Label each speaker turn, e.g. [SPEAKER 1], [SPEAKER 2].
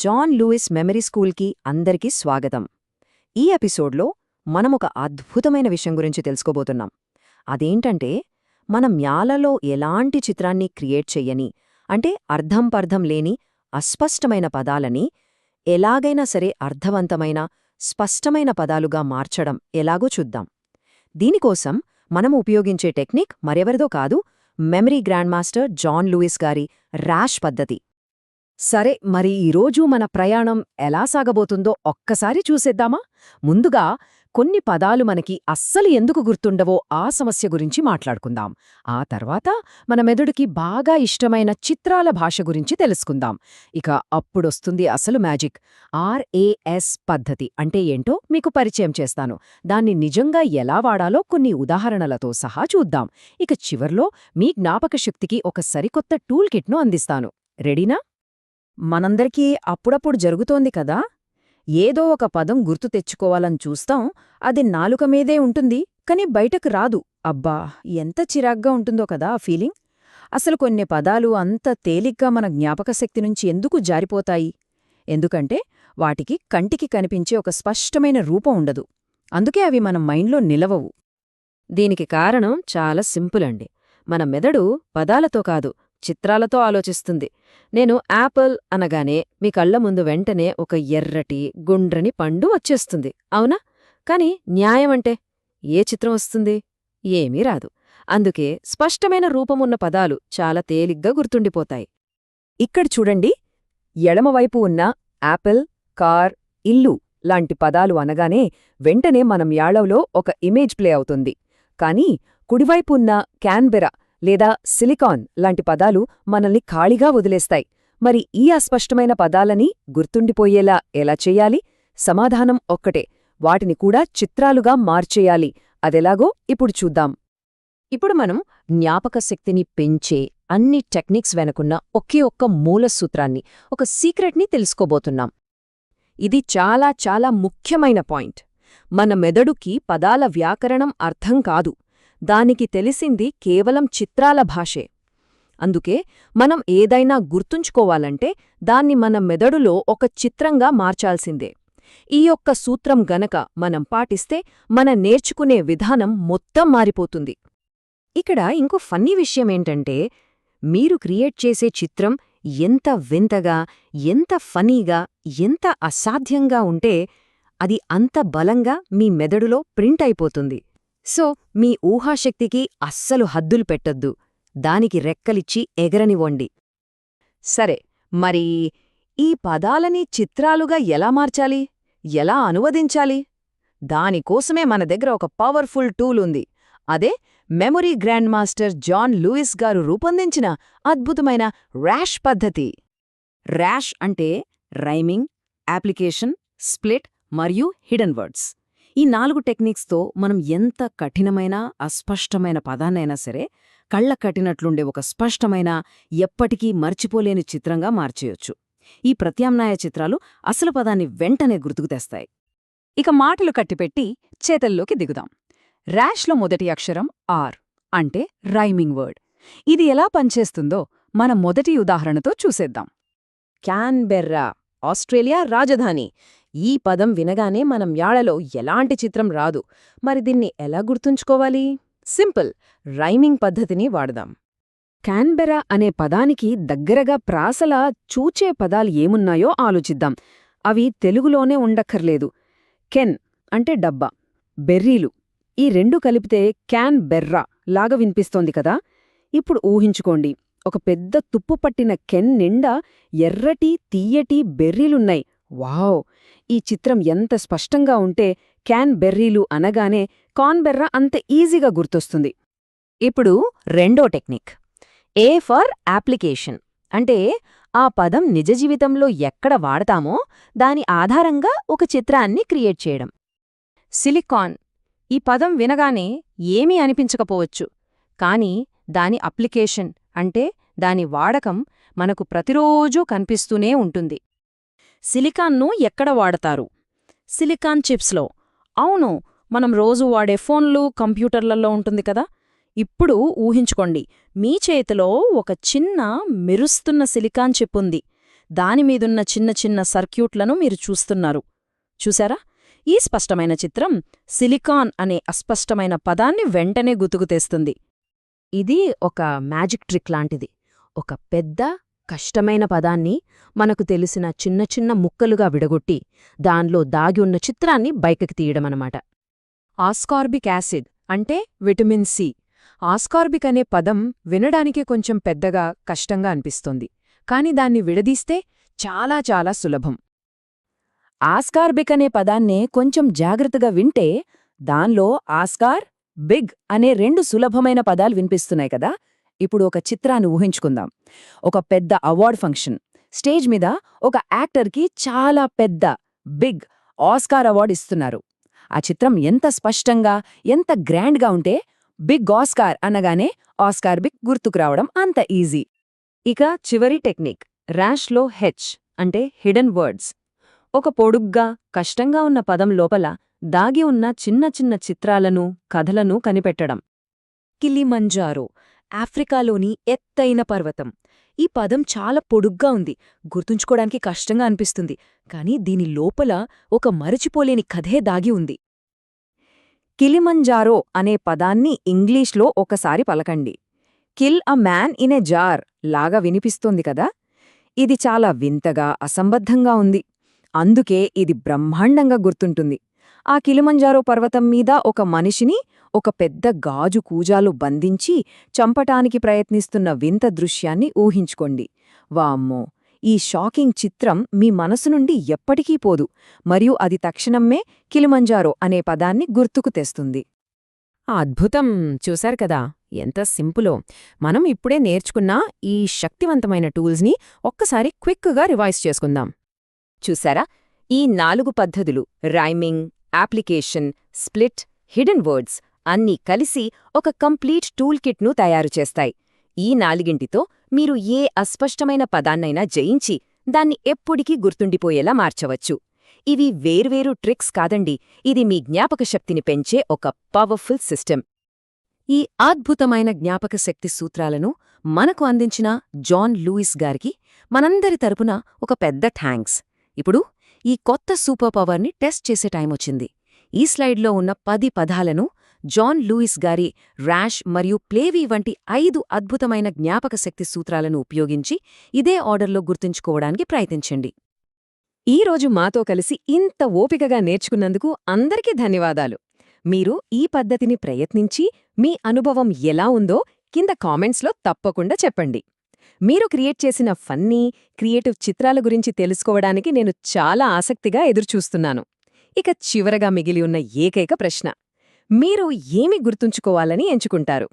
[SPEAKER 1] John Louis memory స్కూల్కి అందరికీ స్వాగతం. ఈ ఎపిసోడ్లో మనమొక అద్భుతమైన విషయం గురించి తెలుసుకోబోతున్నాం. అదేంటంటే మన మ్యాలలో ఎలాంటి చిత్రాన్ని క్రియేట్ చెయ్యని, అంటే అర్థం లేని అస్పష్టమైన పదాలని ఎలాగైనా సరే అర్థవంతమైన, స్పష్టమైన పదాలుగా మార్చడం ఎలాగో చూద్దాం. దీనికోసం మనం ఉపయోగించే టెక్నిక్ మరెవరిదో కాదు, memory grand master John Lewis గారి ర్యాష్ పద్ధతి. సరే, మరి ఈరోజు మన ప్రయాణం ఎలా సాగబోతుందో ఒక్కసారి చూసేద్దామా? ముందుగా కొన్ని పదాలు మనకి అస్సలు ఎందుకు గుర్తుండవో ఆ సమస్య గురించి మాట్లాడుకుందాం. ఆ తర్వాత మన మెదడుకి బాగా ఇష్టమైన చిత్రాల భాష గురించి తెలుసుకుందాం. ఇక అప్పుడొస్తుంది అసలు మ్యాజిక్. RAS పద్ధతి అంటే ఏంటో మీకు పరిచయం చేస్తాను. దాన్ని నిజంగా ఎలా వాడాలో కొన్ని ఉదాహరణలతో సహా చూద్దాం. ఇక చివర్లో మీ జ్ఞాపకశక్తికి ఒక సరికొత్త టూల్ కిట్ను అందిస్తాను. రెడీనా? మనందరికీ అప్పుడప్పుడు జరుగుతోంది కదా, ఏదో ఒక పదం గుర్తు తెచ్చుకోవాలని చూస్తాం, అది నాలుక మీదే ఉంటుంది, కాని బయటకు రాదు. అబ్బా, ఎంత చిరాగ్గా ఉంటుందో కదా ఆ ఫీలింగ్. అసలు కొన్ని పదాలు అంత తేలిగ్గా మన జ్ఞాపకశక్తి నుంచి ఎందుకు జారిపోతాయి? ఎందుకంటే వాటికి కంటికి కనిపించే ఒక స్పష్టమైన రూపం ఉండదు. అందుకే అవి మన మైండ్లో నిలవవు. దీనికి కారణం చాలా సింపుల్ అండి. మన మెదడు పదాలతో కాదు, చిత్రాలతో ఆలోచిస్తుంది. నేను యాపిల్ అనగానే మీ కళ్ల ముందు వెంటనే ఒక ఎర్రటి, గుండ్రని పండు వచ్చేస్తుంది, అవునా? కాని న్యాయమంటే ఏ చిత్రం వస్తుంది? ఏమీ రాదు. అందుకే స్పష్టమైన రూపమున్న పదాలు చాలా తేలిగ్గా గుర్తుండిపోతాయి. ఇక్కడ చూడండి, ఎడమవైపు ఉన్న యాపిల్, కార్, ఇల్లు లాంటి పదాలు అనగానే వెంటనే మనం యాళంలో ఒక ఇమేజ్ ప్లే అవుతుంది. కానీ కుడివైపు ఉన్న క్యాన్బెరా లేదా సిలికాన్ లాంటి పదాలు మనల్ని ఖాళీగా వదిలేస్తాయి. మరి ఈ అస్పష్టమైన పదాలని గుర్తుండిపోయేలా ఎలా చెయ్యాలి? సమాధానం ఒక్కటే, వాటిని కూడా చిత్రాలుగా మార్చేయాలి. అదెలాగో ఇప్పుడు చూద్దాం. ఇప్పుడు మనం జ్ఞాపకశక్తిని పెంచే అన్ని టెక్నిక్స్ వెనుకున్న ఒకే ఒక్క మూల సూత్రాన్ని, ఒక సీక్రెట్ని తెలుసుకోబోతున్నాం. ఇది చాలా చాలా ముఖ్యమైన పాయింట్. మన మెదడుకి పదాల వ్యాకరణం అర్థం కాదు, దానికి తెలిసింది కేవలం చిత్రాల భాషే. అందుకే మనం ఏదైనా గుర్తుంచుకోవాలంటే దాన్ని మన మెదడులో ఒక చిత్రంగా మార్చాల్సిందే. ఈ యొక్క సూత్రం గనక మనం పాటిస్తే మన నేర్చుకునే విధానం మొత్తం మారిపోతుంది. ఇక్కడ ఇంకో ఫన్నీ విషయమేంటంటే, మీరు క్రియేట్ చేసే చిత్రం ఎంత వింతగా, ఎంత ఫనీగా, ఎంత అసాధ్యంగా ఉంటే అది అంత బలంగా మీ మెదడులో ప్రింట్ అయిపోతుంది. సో మీ ఊహాశక్తికి అస్సలు హద్దులు పెట్టొద్దు, దానికి రెక్కలిచ్చి ఎగరనివ్వండి. సరే, మరి ఈ పదాలని చిత్రాలుగా ఎలా మార్చాలి, ఎలా అనువదించాలి? దానికోసమే మన దగ్గర ఒక పవర్ఫుల్ టూల్ ఉంది. అదే memory grand master John Lewis గారు రూపొందించిన అద్భుతమైన ర్యాష్ పద్ధతి. ర్యాష్ అంటే రైమింగ్, అప్లికేషన్, స్ప్లిట్ మరియు హిడెన్ వర్డ్స్. ఈ 4 టెక్నిక్స్తో మనం ఎంత కఠినమైన, అస్పష్టమైన పదాన్నైనా సరే కళ్ళ కట్టినట్లుండే ఒక స్పష్టమైన, ఎప్పటికీ మర్చిపోలేని చిత్రంగా మార్చేయొచ్చు. ఈ ప్రత్యామ్నాయ చిత్రాలు అసలు పదాన్ని వెంటనే గుర్తుకు తెస్తాయి. ఇక మాటలు కట్టిపెట్టి చేతల్లోకి దిగుదాం. ర్యాష్లో మొదటి అక్షరం ఆర్ అంటే రైమింగ్ వర్డ్. ఇది ఎలా పనిచేస్తుందో మన మొదటి ఉదాహరణతో చూసేద్దాం. క్యాన్బెర్రా, ఆస్ట్రేలియా రాజధాని. ఈ పదం వినగానే మనం యాళలో ఎలాంటి చిత్రం రాదు. మరి దీన్ని ఎలా గుర్తుంచుకోవాలి? సింపుల్, రైమింగ్ పద్ధతిని వాడదాం. క్యాన్బెరా అనే పదానికి దగ్గరగా ప్రాసలా చూచే పదాలు ఏమున్నాయో ఆలోచిద్దాం. అవి తెలుగులోనే ఉండక్కర్లేదు. కెన్ అంటే డబ్బా, బెర్రీలు, ఈ రెండు కలిపితే క్యాన్ బెర్రా లాగా వినిపిస్తోంది కదా. ఇప్పుడు ఊహించుకోండి, ఒక పెద్ద తుప్పుపట్టిన కెన్ నిండా ఎర్రటి, తీయటి బెర్రీలున్నాయి. వావ్! ఈ చిత్రం ఎంత స్పష్టంగా ఉంటే క్యాన్ బెర్రీలు అనగానే కాన్బెర్రా అంత ఈజీగా గుర్తొస్తుంది. ఇప్పుడు రెండో టెక్నిక్, ఏ ఫర్ అప్లికేషన్. అంటే ఆ పదం నిజ జీవితంలో ఎక్కడ వాడతామో దాని ఆధారంగా ఒక చిత్రాన్ని క్రియేట్ చేయడం. సిలికాన్, ఈ పదం వినగానే ఏమీ అనిపించకపోవచ్చు, కానీ దాని అప్లికేషన్ అంటే దాని వాడకం మనకు ప్రతిరోజూ కనిపిస్తూనే ఉంటుంది. సిలికాన్ను ఎక్కడ వాడతారు? సిలికాన్ చిప్స్లో. అవును, మనం రోజూ వాడే ఫోన్లు, కంప్యూటర్లలో ఉంటుంది కదా. ఇప్పుడు ఊహించుకోండి, మీ చేతిలో ఒక చిన్న మెరుస్తున్న సిలికాన్ చిప్ ఉంది.
[SPEAKER 2] దానిమీదున్న చిన్న చిన్న సర్క్యూట్లను మీరు చూస్తున్నారు. చూశారా? ఈ స్పష్టమైన చిత్రం సిలికాన్ అనే అస్పష్టమైన పదాన్ని వెంటనే గుర్తుకుతేస్తుంది.
[SPEAKER 1] ఇది ఒక మ్యాజిక్ ట్రిక్ లాంటిది. ఒక పెద్ద, కష్టమైన పదాన్ని మనకు తెలిసిన చిన్న చిన్న ముక్కలుగా విడగొట్టి దానిలో దాగి ఉన్న చిత్రాన్ని బయటకు తీయడమనమాట. ఆస్కార్బిక్ యాసిడ్ అంటే విటమిన్ సి. ఆస్కార్బిక్ అనే పదం వినడానికి కొంచెం పెద్దగా, కష్టంగా అనిపిస్తోంది. కాని దాన్ని విడదీస్తే చాలా చాలా సులభం. ఆస్కార్బిక్ అనే పదాన్నే కొంచెం జాగ్రత్తగా వింటే దానిలో ఆస్కార్, బిగ్ అనే 2 సులభమైన పదాలు వినిపిస్తున్నాయి కదా. ఇప్పుడు ఒక చిత్రాన్ని ఊహించుకుందాం. ఒక పెద్ద అవార్డ్ ఫంక్షన్. స్టేజ్ మీద ఒక యాక్టర్కి చాలా పెద్ద, బిగ్ ఆస్కార్ అవార్డు ఇస్తున్నారు. ఆ చిత్రం ఎంత స్పష్టంగా, ఎంత గ్రాండ్గా ఉంటే బిగ్ ఆస్కార్ అనగానే ఆస్కార్ బిగ్ గుర్తుకు రావడం అంత ఈజీ. ఇక చివరి టెక్నిక్ ర్యాష్లో హెచ్ అంటే హిడెన్ వర్డ్స్. ఒక పొడుగ్గా, కష్టంగా ఉన్న పదం లోపల దాగి ఉన్న చిన్న చిన్న చిత్రాలను, కథలను కనిపెట్టడం. కిలిమంజారో ఆఫ్రికాలోని ఎత్తైన పర్వతం. ఈ పదం చాలా పొడుగ్గా ఉంది, గుర్తుంచుకోడానికి కష్టంగా అనిపిస్తుంది. కాని దీని లోపల ఒక మరచిపోలేని కథే దాగి ఉంది. కిలిమంజారో అనే పదాన్ని ఇంగ్లీష్లో ఒకసారి పలకండి. Kill a man in a jar లాగా వినిపిస్తోంది కదా. ఇది చాలా వింతగా, అసంబద్ధంగా ఉంది. అందుకే ఇది బ్రహ్మాండంగా గుర్తుంటుంది. ఆ కిలిమంజారో పర్వతం మీద ఒక మనిషిని ఒక పెద్ద గాజు కూజాలో బంధించి చంపటానికి ప్రయత్నిస్తున్న వింత దృశ్యాన్ని ఊహించుకోండి. వామ్మో! ఈ షాకింగ్ చిత్రం మీ మనసు నుండి ఎప్పటికీ పోదు, మరియు అది తక్షణమే కిలిమంజారో అనే పదాన్ని గుర్తుకు తెస్తుంది. ఆ అద్భుతం చూశారు కదా, ఎంత సింపులో. మనం ఇప్పుడే నేర్చుకున్న ఈ శక్తివంతమైన టూల్స్ని ఒక్కసారి క్విక్గా రివైజ్ చేసుకుందాం. చూశారా? ఈ 4 పద్ధతులు rhyming, application, split, hidden words అన్నీ కలిసి ఒక కంప్లీట్ టూల్ కిట్ను తయారు చేస్తాయి. ఈ 4తో మీరు ఏ అస్పష్టమైన పదాన్నైనా జయించి దాన్ని ఎప్పుడికీ గుర్తుండిపోయేలా మార్చవచ్చు. ఇవి వేర్వేరు ట్రిక్స్ కాదండి, ఇది మీ జ్ఞాపకశక్తిని పెంచే ఒక పవర్ఫుల్ సిస్టమ్. ఈ అద్భుతమైన జ్ఞాపకశక్తి సూత్రాలను మనకు అందించిన జాన్ లూయిస్ గారికి మనందరి తరపున ఒక పెద్ద థ్యాంక్స్. ఇప్పుడు ఈ కొత్త సూపర్ పవర్ని టెస్ట్ చేసే టైమొచ్చింది. ఈ స్లైడ్లో ఉన్న 10 పదాలను జాన్ లూయిస్ గారి ర్యాష్ మరియు ప్లేవీ వంటి 5 అద్భుతమైన జ్ఞాపకశక్తి సూత్రాలను ఉపయోగించి ఇదే ఆర్డర్లో గుర్తుంచుకోవడానికి ప్రయత్నించండి. ఈరోజు మాతో కలిసి ఇంత ఓపికగా నేర్చుకున్నందుకు అందరికీ ధన్యవాదాలు. మీరు ఈ పద్ధతిని ప్రయత్నించి మీ అనుభవం ఎలా ఉందో కింద కామెంట్స్లో తప్పకుండా చెప్పండి. మీరు క్రియేట్ చేసిన ఫన్నీ, క్రియేటివ్ చిత్రాల గురించి తెలుసుకోవడానికి నేను చాలా ఆసక్తిగా ఎదురుచూస్తున్నాను. ఇక చివరగా మిగిలి ఉన్న ఏకైక ప్రశ్న, మీరు ఏమి గుర్తుంచుకోవాలని ఎంచుకుంటారు?